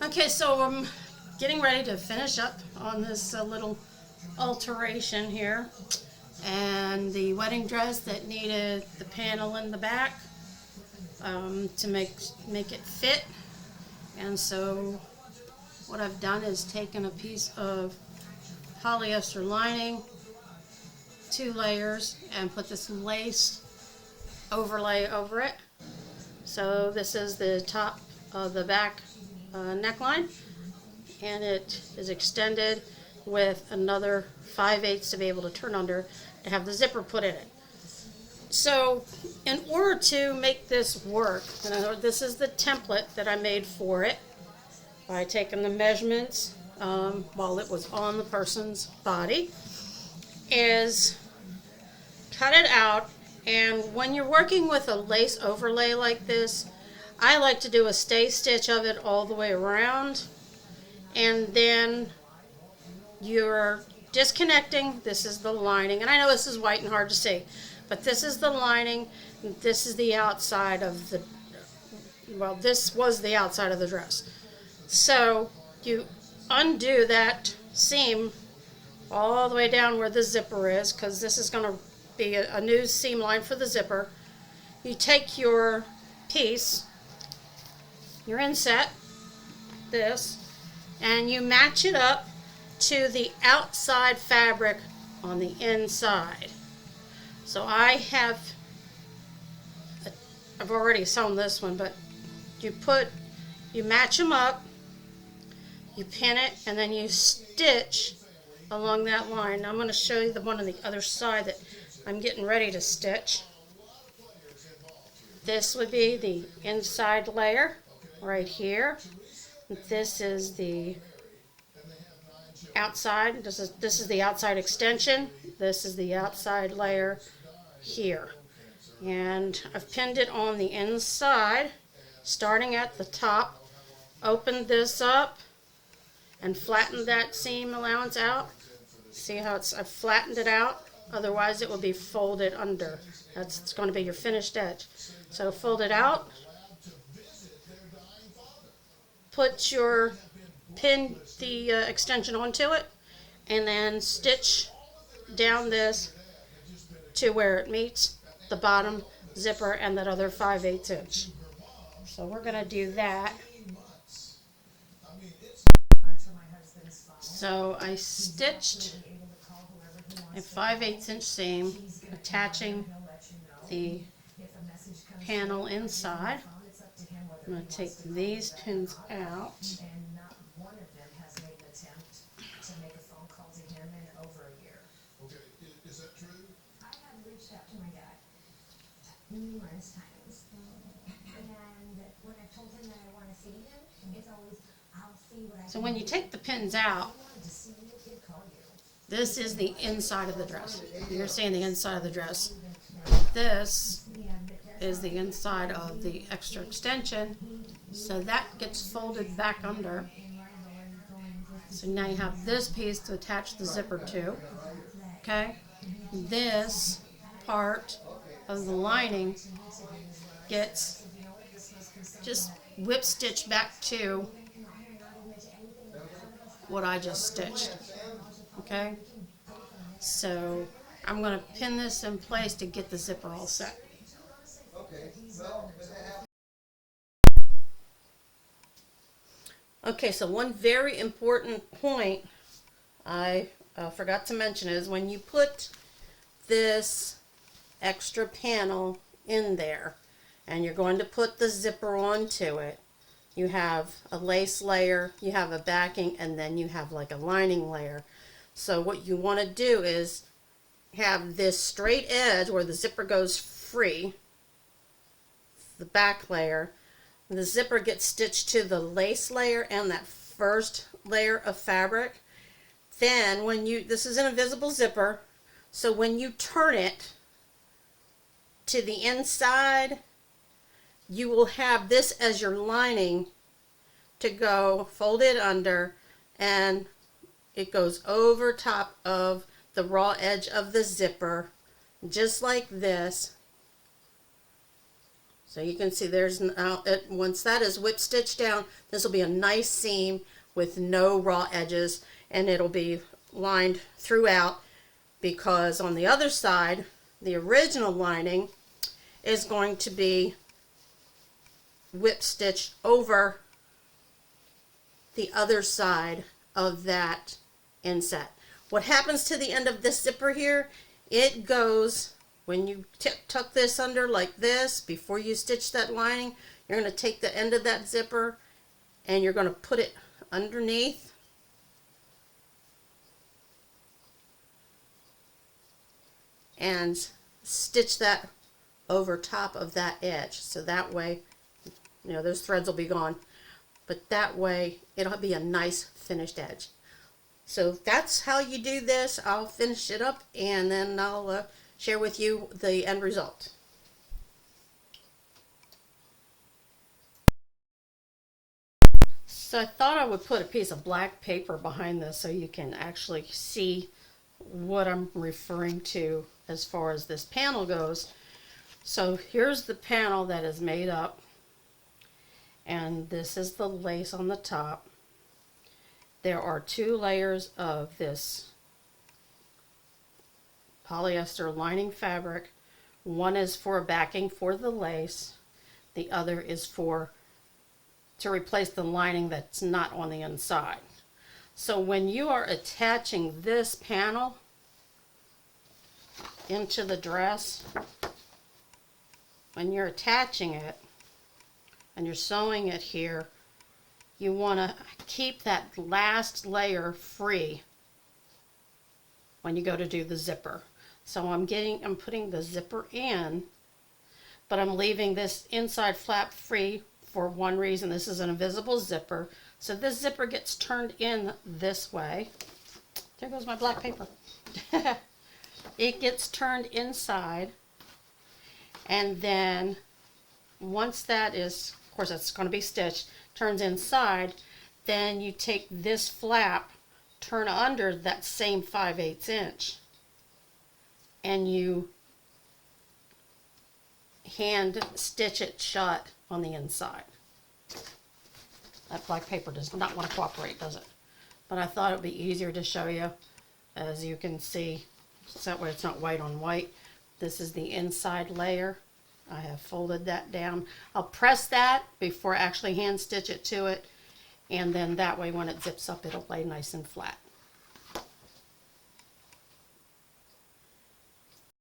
Okay, so I'm getting ready to finish up on this little alteration here. And the wedding dress that needed the panel in the back to make it fit. And so what I've done is taken a piece of polyester lining, 2 layers, and put this lace overlay over it. So this is the top of the back neckline, and it is extended with another 5/8 to be able to turn under to have the zipper put in it. So in order to make this work, this is the template that I made for it by taking the measurements while it was on the person's body, is cut it out. And when you're working with a lace overlay like this, I like to do a stay stitch of it all the way around, and then you're disconnecting. This is the lining, and I know this is white and hard to see, but this is the lining, and this is the outside of the, well, this was the outside of the dress. So you undo that seam all the way down where the zipper is, because this is going to be a new seam line for the zipper. You take your piece, your inset, this, and you match it up to the outside fabric on the inside. So I've already sewn this one, but you match them up, you pin it, and then you stitch along that line. Now I'm going to show you the one on the other side that I'm getting ready to stitch. This would be the inside layer right here. This is the outside. This is the outside extension. This is the outside layer here. And I've pinned it on the inside, starting at the top. Opened this up and flattened that seam allowance out. See how I've flattened it out? Otherwise it will be folded under. It's going to be your finished edge. So fold it out. Pin the extension onto it, and then stitch down this to where it meets the bottom zipper and that other 5/8 inch. So we're going to do that. So I stitched a 5/8 inch seam attaching the panel inside. I'm going to take these pins out. Numerous times, and when I told him that I want to see him, it's always, I'll see what I So when you take the pins out, this is the inside of the dress. You're seeing the inside of the dress. This is the inside of the extra extension, so that gets folded back under. So now you have this piece to attach the zipper to. Okay, this part of the lining gets just whip stitched back to what I just stitched. Okay, so I'm going to pin this in place to get the zipper all set. Okay, so one very important point I forgot to mention is when you put this extra panel in there and you're going to put the zipper onto it, you have a lace layer, you have a backing, and then you have like a lining layer. So what you want to do is have this straight edge where the zipper goes free, the back layer. The zipper gets stitched to the lace layer and that first layer of fabric. Then this is an invisible zipper, so when you turn it to the inside, you will have this as your lining to go folded under, and it goes over top of the raw edge of the zipper, just like this. So you can see there's now, once that is whip stitched down, this will be a nice seam with no raw edges, and it'll be lined throughout, because on the other side, the original lining is going to be whip stitched over the other side of that inset. What happens to the end of this zipper here, it goes, when you tuck this under like this, before you stitch that lining, you're going to take the end of that zipper and you're going to put it underneath. And stitch that over top of that edge. So that way, you know, those threads will be gone. But that way, it'll be a nice finished edge. So that's how you do this. I'll finish it up and then I'll share with you the end result. So I thought I would put a piece of black paper behind this so you can actually see what I'm referring to as far as this panel goes. So here's the panel that is made up, and this is the lace on the top. There are 2 layers of this polyester lining fabric. One is for backing for the lace, the other is to replace the lining that's not on the inside. So when you are attaching this panel into the dress, when you're attaching it and you're sewing it here, you want to keep that last layer free when you go to do the zipper. So I'm putting the zipper in, but I'm leaving this inside flap free for one reason. This is an invisible zipper. So this zipper gets turned in this way. There goes my black paper. It gets turned inside, and then once that is, of course it's going to be stitched, turns inside, then you take this flap, turn under that same 5/8 inch, and you hand stitch it shut on the inside. That black paper does not want to cooperate, does it? But I thought it would be easier to show you, as you can see, so that way it's not white on white. This is the inside layer. I have folded that down. I'll press that before I actually hand stitch it to it, and then that way when it zips up, it'll lay nice and flat.